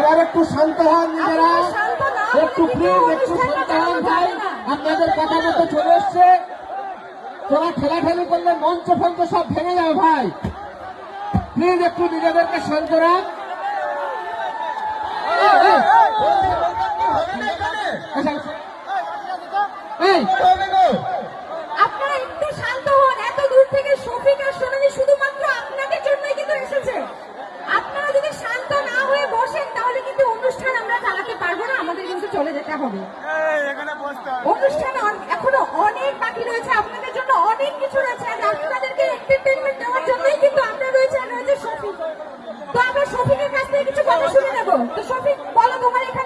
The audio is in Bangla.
এবার একটু শান্ত হন নিজেরা, একটু প্লিজ একটু শান্ত হন ভাই। আপনাদের কথা মতো চলে এসছে, তোরা ঠেলাঠেলি করলে মঞ্চ ফঞ্চ সব ভেঙে যাবে ভাই। প্লিজ একটু নিজেদেরকে শান্ত রাখ। আপনারা একটু শান্ত হন। এত দূর থেকে শফিক আর সোনালী শুধুমাত্র আপনাদের জন্যই কিন্তু এসেছে। আপনারা যদি শান্ত না হয়ে বসেন তাহলে কিন্তু অনুষ্ঠান আমরা চালাতে পারবো না, আমাদের কিন্তু চলে যেতে হবে। অনুষ্ঠান এখনো অনেক বাকি রয়েছে, আপনাদের জন্য অনেক কিছু রয়েছে। আপনাদেরকে এন্টারটেইনমেন্ট দেওয়ার জন্যই কিন্তু আমরা রয়েছে, আর রয়েছে শফিক। তো আমরা শফিকের কাছ থেকে কিছু কথা শুনে নেব। তো শফিক, বলো তোমার এখানে